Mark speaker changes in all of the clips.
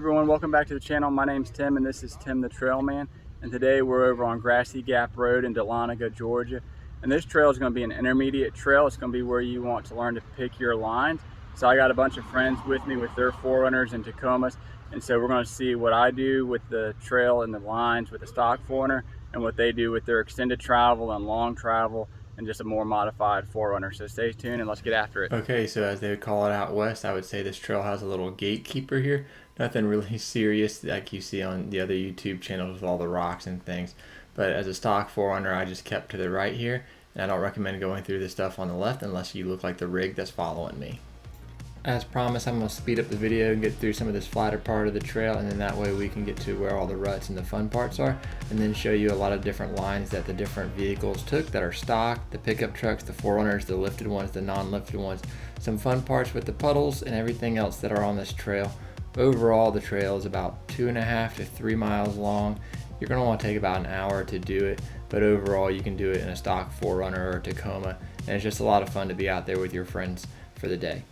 Speaker 1: everyone, welcome back to the channel. My name's Tim and this is Tim the Trail Man, and today we're over on Grassy Gap Road in Dahlonega, Georgia. And this trail is going to be an intermediate trail. It's going to be where you want to learn to pick your lines. So I got a bunch of friends with me with their 4Runners and Tacomas, and so we're going to see what I do with the trail and the lines with the stock 4Runner and what they do with their extended travel and long travel and just a more modified 4Runner. So stay tuned and let's get after it.
Speaker 2: Okay, so as they would call it out west, I would say this trail has a little gatekeeper here. Nothing really serious like you see on the other YouTube channels with all the rocks and things. But as a stock 4Runner, I just kept to the right here. And I don't recommend going through this stuff on the left unless you look like the rig that's following me. As promised, I'm going to speed up the video and get through some of this flatter part of the trail, and then that way we can get to where all the ruts and the fun parts are, and then show you a lot of different lines that the different vehicles took that are stock, the pickup trucks, the 4Runners, the lifted ones, the non-lifted ones, some fun parts with the puddles and everything else that are on this trail. Overall, the trail is about 2.5 to 3 miles long. You're going to want to take about an hour to do it, but overall you can do it in a stock 4Runner or a Tacoma, and it's just a lot of fun to be out there with your friends for the day.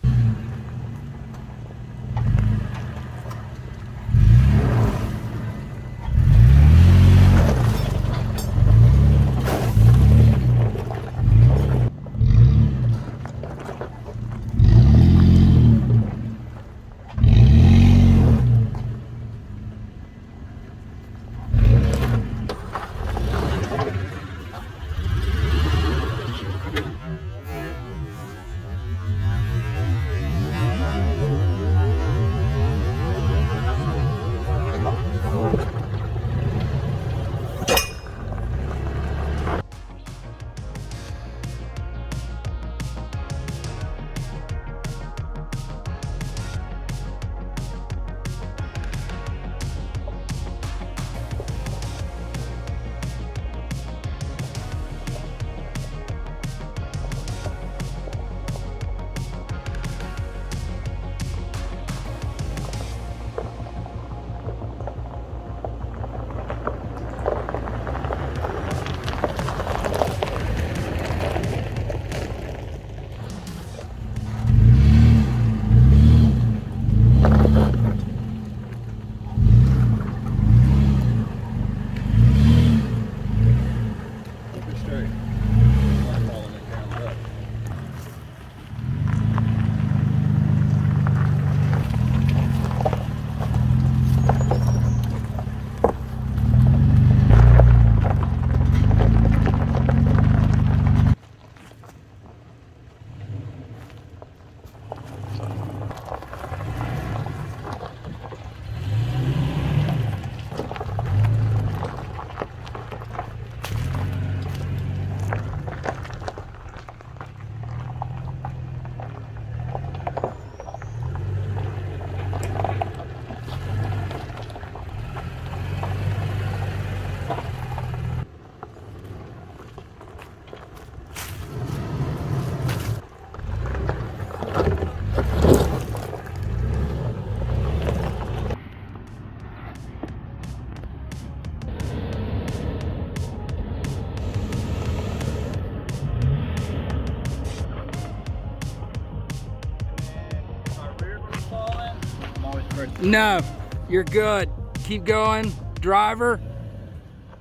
Speaker 3: No, you're good. Keep going. Driver.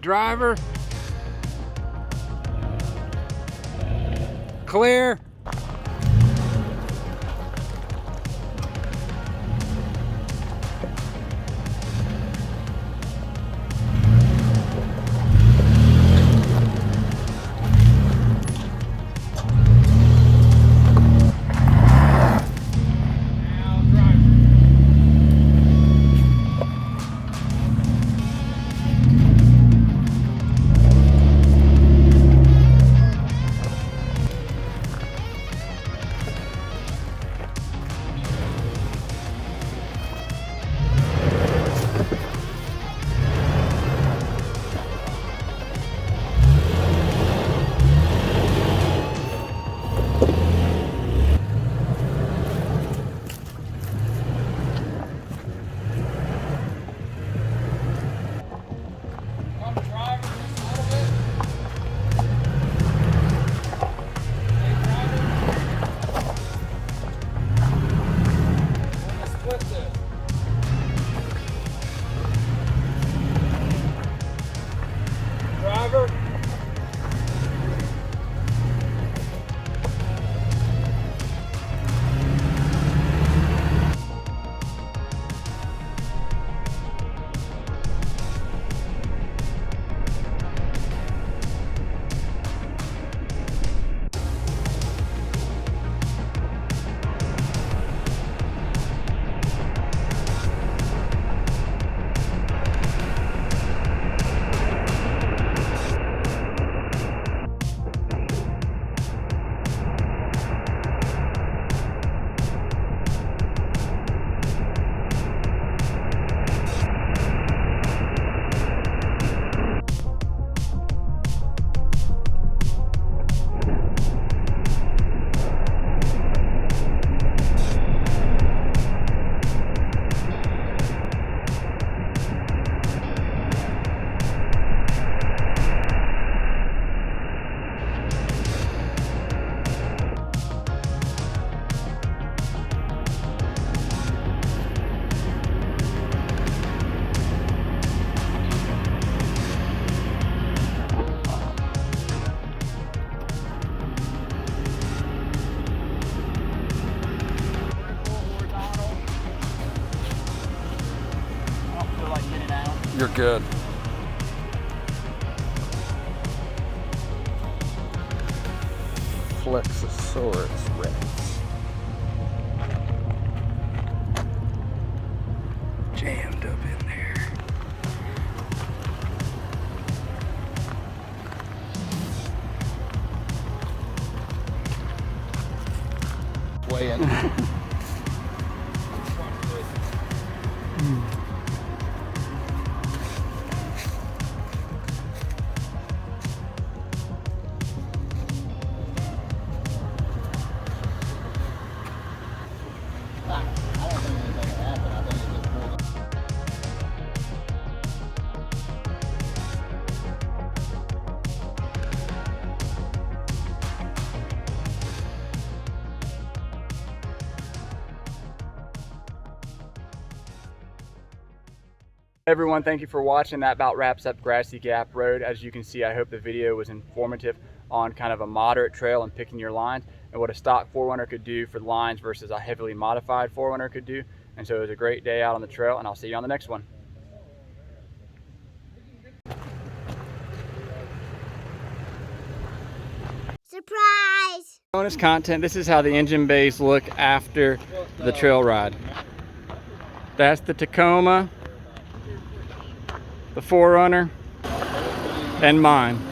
Speaker 3: Driver. Clear. You're good. Flexosaurus rex. Jammed up in there. Weighing.
Speaker 1: Everyone, thank you for watching. That about wraps up Grassy Gap Road. As you can see, I hope the video was informative on kind of a moderate trail and picking your lines and what a stock 4Runner could do for the lines versus a heavily modified 4Runner could do. And so it was a great day out on the trail, and I'll see you on the next one.
Speaker 4: Surprise!
Speaker 1: Bonus content, this is how the engine bays look after the trail ride. That's the Tacoma, the 4Runner, and mine.